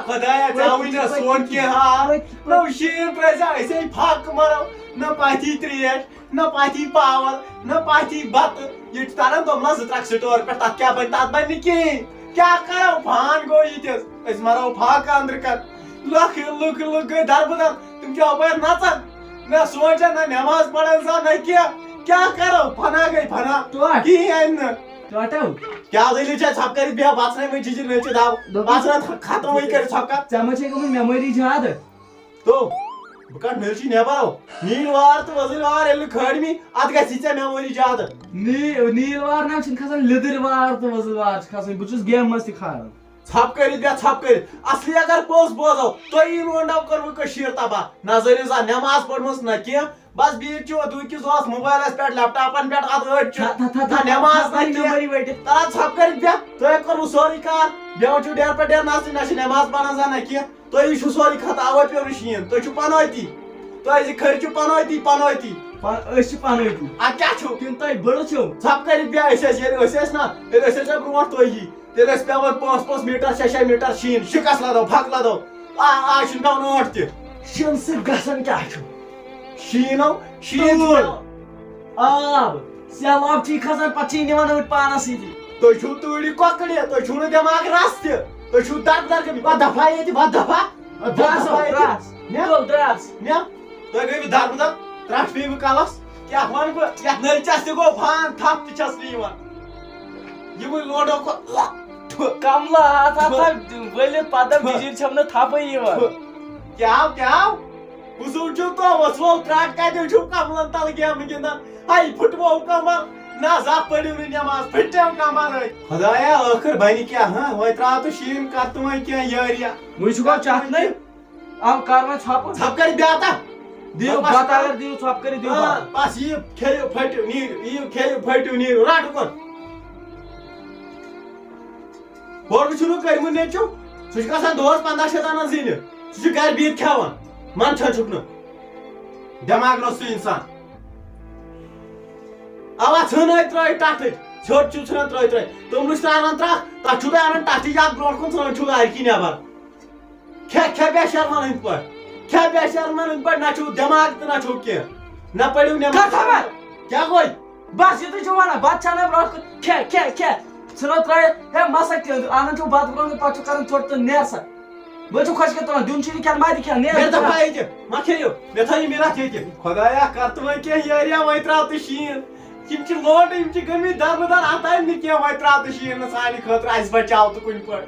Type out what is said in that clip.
خدایا ژاوٕے نہ سون کینٛہہ نہ شیٖن ترٛٲوزِ أسے پھکھ مرو نہ پاتی تریش نہ پاتی پاور نہ پاتی بتہٕ ییٚتہِ چھِ تران توٚملس 2-3 سٹور پٮ۪ٹھ تتھ کیٛاہ بنہِ تتھ بنہِ نہٕ کِہیٖنۍ کیٛاہ کرو فان گوٚو ییٚتِس أسۍ مرو پھکھ انٛدرٕ کن لُکھ گٔے دربٕدر تِم چھِ اپٲرۍ نژان نہ سونٛچان نہ نٮ۪ماز پران سا نہ کینٛہہ کیٛاہ کرو فنا گٔے فنا کِہیٖنۍ اَنہِ نہٕ کیٛاہ دٔلیٖل چھےٚ ژھۄپہٕ کٔرِتھ بیٚہہ بژنٲے وۄنۍ جِجِر نٔژِتھ آو بژنٲے ختم وۄنۍ کٔرِتھ ژھۄپہٕ ژےٚ ما چھے گٔمٕژ میموری زیادٕ تو بہٕ کڑٕ مِلچی نٮ۪بر نیٖل وار تہٕ وۄزٕلۍ وار ییٚلہِ نہٕ کھٲڑمٕے اَتھ گژھی ژےٚ میموری زیادٕ نیٖل وار نہ چھِنہٕ کھسان لیٚدٕر وار تہٕ وۄزٕلۍ وار چھِ کھسان بہٕ چھُس گیمہِ منٛز تہِ کھالان ژھۄپہٕ کٔرِتھ بیٚہہ ژھۄپہٕ کٔرِتھ اصلی اگر پوٚز بوزو تۄہی لونڈو کٔروٕ کٔشیٖر تباہ نہ زٲنِو سا نٮ۪ماز پٔرمٕژ نہ کینٛہہ بس بِہِتھ چھِو دوٗکِس دۄہس موبایلس پٮ۪ٹھ لیپٹاپن پٮ۪ٹھ ادٕ أڑۍ چھِ نہ نٮ۪ماز نہ کینٛہہ تران ژھۄپہٕ کٔرِتھ بیٚہہ تۄہہِ کوٚروٕ سورُے کار بیٚہوان چھِو ڈیر پٮ۪ٹھ ڈیر نژنہِ نہ چھِ نٮ۪ماز پران زانٛہہ نہ کینٛہہ تُہی چھُو سورُے خطا اَوَے پیوٚو نہٕ شیٖن تُہۍ چھِو پنٲتی تۄہہِ زِ کھٔرۍ چھِو پنٲتی أسۍ چھِ پنٲتی اَدٕ کیٛاہ چھُو کِنہٕ تۄہہِ بٔڑٕ چھِو ژھۄپہٕ کٔرِتھ بیٚہہ أسۍ ٲسۍ ییٚلہِ أسۍ ٲسۍ نا ییٚلہِ أسۍ ٲسۍ برونٛٹھ تُہی تیٚلہِ ٲسۍ پٮ۪وان 5-5 میٖٹر 6-6 میٖٹر شیٖن شِکس لدو پھکھ لدو آز چھُنہٕ پٮ۪وان 8 تہِ شیٖنہٕ سۭتۍ گژھان کیٛاہ چھُ شیٖنو شیٖن آب سیلاب چھِ کھسان پتہٕ چھِ نِوان أڑۍ پانس سۭتی تُہۍ چھِو تۭرِ کۄکرِ تُہۍ چھِو نہٕ دٮ۪ماغ رس تہِ تُہۍ چھِو دربدر گٔمٕتۍ وۄنۍ دفا ییٚتہِ وۄنۍ دفا تُہۍ گٔیوٕ دربدر ترٛٹھ پیٚیہِ بہٕ کلس کیٛاہ ونہٕ بہٕ یتھ نٔلچس تہِ گوٚو فان تھپھ تہِ چھس نہٕ یِوان یِمٕے لوڈو کملہٕ ہاتھ ؤلِتھ پتہٕ بِجِر چھم نہٕ تھپھے یِوان کیٛاہ وُسُل چھُو تو وژھوو ترٛٹھ کتہِ چھُو کملن تل گیمہٕ گِنٛدان ہاے پھُٹوو کمل نہ زانٛہہ پٔرِو نہٕ نٮ۪ماز پھٕٹیو کمل أتۍ خدایا ٲخٕر بنہِ کیٛاہ وۄنۍ ترٛاو تہٕ شیٖن کر تہٕ وۄنۍ کینٛہہ یٲرِیا وۄنۍ چھُ گوٚو چتھنٕے ام کر وۄنۍ ژھۄپہٕ ژھۄپہٕ کٔرِتھ بیٚہہ تہٕ دِیِو بتہٕ اگر دِیِو ژھۄپہٕ کٔرِتھ دِیِو بتہٕ بس یِیِو کھیٚیِو پھٔٹِو نیٖرِو یِیِو کھیٚیِو پھٔٹِو نیٖرِو رٹ کُن ہورٕ چھُنہٕ کٔرمٕتۍ نیٚچِو سُہ چھُ گژھان دۄہس 1500 انان زِنہِ سُہ چھُ گرِ بِہِتھ کھٮ۪وان منٛدچھان چھُکھ نہٕ دٮ۪ماغ روٚستُے انسان اوا ژھٕنٲے ترٛٲیِتھ ٹٹھٕچ ژھیوٚٹ چھُو ژھٕنان ترٛٲیِتھ توٚملٕچ ترٛاوان ترٛکھ تتھ چھُو تُہۍ انان ٹٹھٕچ اکھ برونٛٹھ کُن ژھٕنان چھُو گرِکی نٮ۪بر کھےٚ بے شرمن ہٕنٛدۍ پٲٹھۍ کھےٚ بے شرمن ہٕنٛدۍ پٲٹھۍ نہ چھُو دٮ۪ماغ تہٕ نہ چھُو کینٛہہ نہ پٔرِو نٮ۪ماز کیٛاہ گوٚو بس یِتُے چھُو ونان بتہٕ چھِ انان برونٛٹھ کُن کھےٚ ژھٕنو ترٛٲیِتھ ہے مسا تہِ انان چھُو بتہٕ برونٛٹھ پتہٕ چھُو کران ژھوٚٹ تہٕ نیر سا وۄنۍ چھُو خۄشکٮ۪تھ تُلان دیُن چھُے نہٕ کھٮ۪ن ما تہِ کھٮ۪ن مےٚ دپا ییٚتہِ مہ کھیٚیِو مےٚ تھٲیِو مِرَتھ ییٚتہِ خۄدایا کر تہٕ وۄنۍ کینٛہہ یٲریا وۄنۍ ترٛاو تہٕ شیٖن یِم چھِ لوٹہٕ یِم چھِ گٔمٕتۍ دربٕدر اتھ آیہِ نہٕ کینٛہہ وۄنۍ ترٛاو تہٕ شیٖن سانہِ خٲطرٕ اسہِ بچاو تہٕ کُنہِ پٲٹھۍ